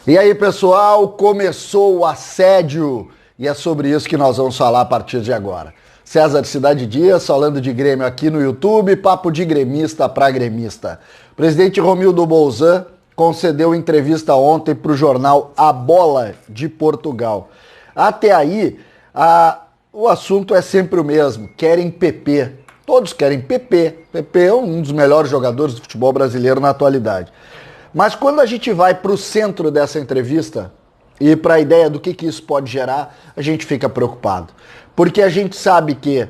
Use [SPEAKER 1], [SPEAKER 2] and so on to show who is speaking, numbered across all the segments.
[SPEAKER 1] E aí, pessoal, começou o assédio e é sobre isso que nós vamos falar a partir de agora. César Cidade Dias, falando de Grêmio aqui no YouTube, papo de gremista para gremista. O presidente Romildo Bolzan concedeu entrevista ontem para o jornal A Bola de Portugal. Até aí, o assunto é sempre o mesmo, querem PP. Todos querem PP. PP é um dos melhores jogadores do futebol brasileiro na atualidade. Mas quando a gente vai para o centro dessa entrevista e para a ideia do que isso pode gerar, a gente fica preocupado. Porque a gente sabe que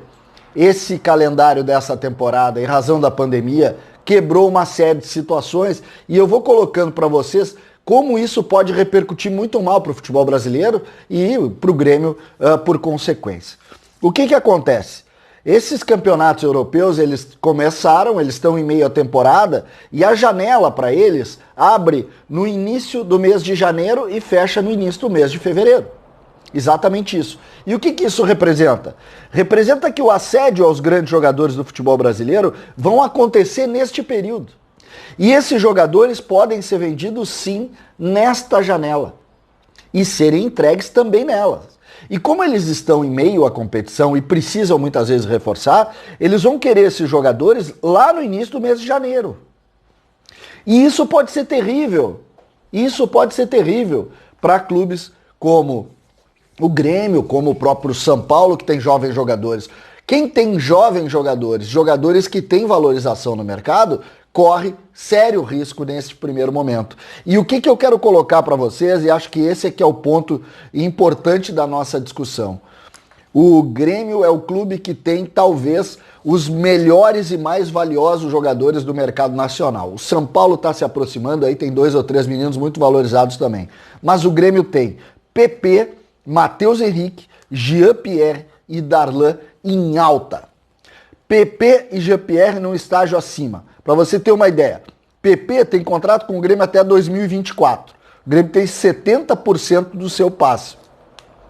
[SPEAKER 1] esse calendário dessa temporada, em razão da pandemia, quebrou uma série de situações e eu vou colocando para vocês como isso pode repercutir muito mal para o futebol brasileiro e para o Grêmio por consequência. O que acontece? Esses campeonatos europeus, eles começaram, eles estão em meio à temporada e a janela para eles abre no início do mês de janeiro e fecha no início do mês de fevereiro. Exatamente isso. E o que isso representa? Representa que o assédio aos grandes jogadores do futebol brasileiro vão acontecer neste período. E esses jogadores podem ser vendidos sim nesta janela e serem entregues também nelas. E como eles estão em meio à competição e precisam muitas vezes reforçar, eles vão querer esses jogadores lá no início do mês de janeiro. E isso pode ser terrível. Isso pode ser terrível para clubes como o Grêmio, como o próprio São Paulo, que tem jovens jogadores. Quem tem jovens jogadores, jogadores que têm valorização no mercado, corre sério risco nesse primeiro momento. E o que eu quero colocar para vocês, e acho que esse aqui é o ponto importante da nossa discussão. O Grêmio é o clube que tem, talvez, os melhores e mais valiosos jogadores do mercado nacional. O São Paulo está se aproximando, aí tem 2 ou 3 meninos muito valorizados também. Mas o Grêmio tem PP, Matheus Henrique, Jean-Pierre e Darlan em alta. PP e Jean-Pierre num estágio acima. Para você ter uma ideia, PP tem contrato com o Grêmio até 2024. O Grêmio tem 70% do seu passe.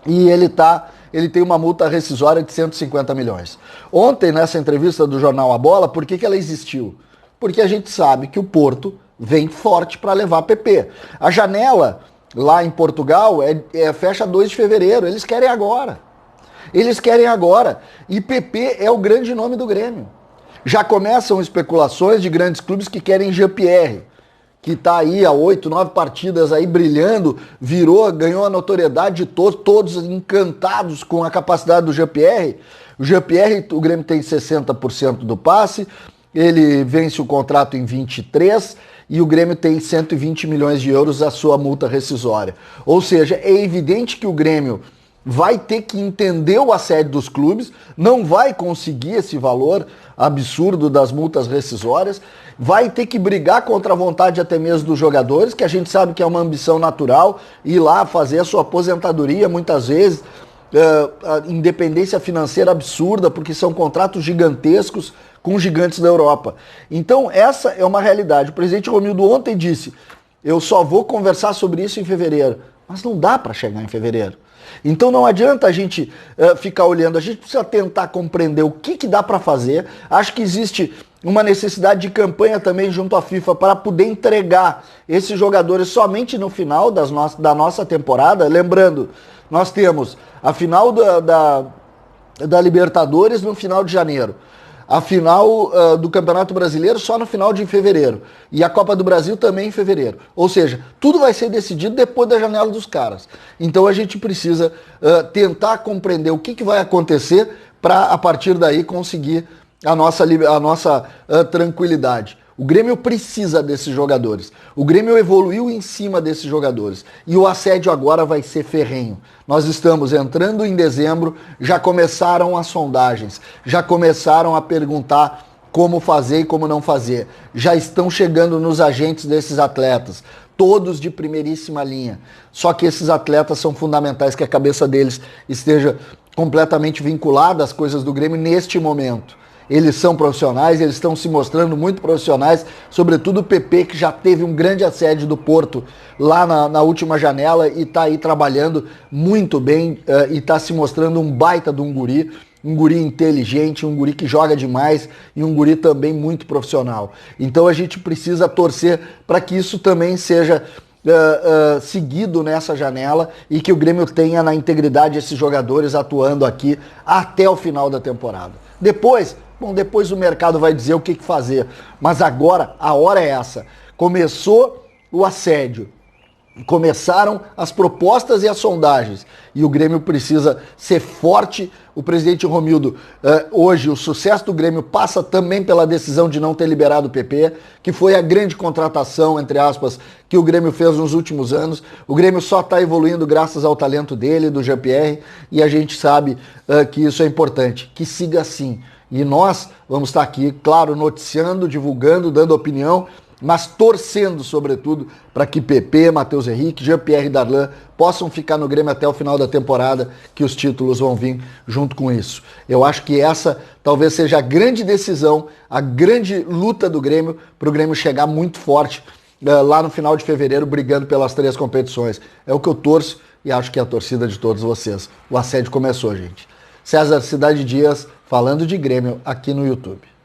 [SPEAKER 1] E ele tem uma multa rescisória de 150 milhões. Ontem, nessa entrevista do jornal A Bola, por que ela existiu? Porque a gente sabe que o Porto vem forte para levar PP. A janela lá em Portugal fecha 2 de fevereiro. Eles querem agora. Eles querem agora. E PP é o grande nome do Grêmio. Já começam especulações de grandes clubes que querem Jean-Pierre, que está aí há 8, 9 partidas aí brilhando, ganhou a notoriedade de todos encantados com a capacidade do Jean-Pierre. O Jean-Pierre, o Grêmio tem 60% do passe, ele vence o contrato em 23 e o Grêmio tem 120 milhões de euros a sua multa rescisória. Ou seja, é evidente que o Grêmio vai ter que entender o assédio dos clubes, não vai conseguir esse valor absurdo das multas rescisórias, vai ter que brigar contra a vontade até mesmo dos jogadores, que a gente sabe que é uma ambição natural, ir lá fazer a sua aposentadoria muitas vezes, a independência financeira absurda, porque são contratos gigantescos com gigantes da Europa. Então essa é uma realidade. O presidente Romildo ontem disse, eu só vou conversar sobre isso em fevereiro, mas não dá para chegar em fevereiro. Então não adianta a gente ficar olhando, a gente precisa tentar compreender o que dá para fazer. Acho que existe uma necessidade de campanha também junto à FIFA para poder entregar esses jogadores somente no final da nossa temporada. Lembrando, nós temos a final da Libertadores no final de janeiro. A final do Campeonato Brasileiro só no final de fevereiro. E a Copa do Brasil também em fevereiro. Ou seja, tudo vai ser decidido depois da janela dos caras. Então a gente precisa tentar compreender o que vai acontecer para, a partir daí, conseguir a nossa tranquilidade. O Grêmio precisa desses jogadores. O Grêmio evoluiu em cima desses jogadores. E o assédio agora vai ser ferrenho. Nós estamos entrando em dezembro, já começaram as sondagens, já começaram a perguntar como fazer e como não fazer. Já estão chegando nos agentes desses atletas, todos de primeiríssima linha. Só que esses atletas são fundamentais que a cabeça deles esteja completamente vinculada às coisas do Grêmio neste momento. Eles são profissionais, eles estão se mostrando muito profissionais, sobretudo o PP, que já teve um grande assédio do Porto lá na última janela e está aí trabalhando muito bem e está se mostrando um baita de um guri inteligente, um guri que joga demais e um guri também muito profissional. Então a gente precisa torcer para que isso também seja seguido nessa janela e que o Grêmio tenha na integridade esses jogadores atuando aqui até o final da temporada. Depois o mercado vai dizer o que fazer, mas agora a hora é essa. Começou o assédio, começaram as propostas e as sondagens e o Grêmio precisa ser forte. O presidente Romildo, hoje o sucesso do Grêmio passa também pela decisão de não ter liberado o PP, que foi a grande contratação, entre aspas, que o Grêmio fez nos últimos anos. O Grêmio só está evoluindo graças ao talento dele, do Jean-Pierre, e a gente sabe que isso é importante, que siga assim. E nós vamos estar aqui, claro, noticiando, divulgando, dando opinião, mas torcendo, sobretudo, para que PP, Matheus Henrique, Jean-Pierre e Darlan possam ficar no Grêmio até o final da temporada, que os títulos vão vir junto com isso. Eu acho que essa talvez seja a grande decisão, a grande luta do Grêmio, para o Grêmio chegar muito forte lá no final de fevereiro, brigando pelas 3 competições. É o que eu torço e acho que é a torcida de todos vocês. O assédio começou, gente. César Cidade Dias, falando de Grêmio aqui no YouTube.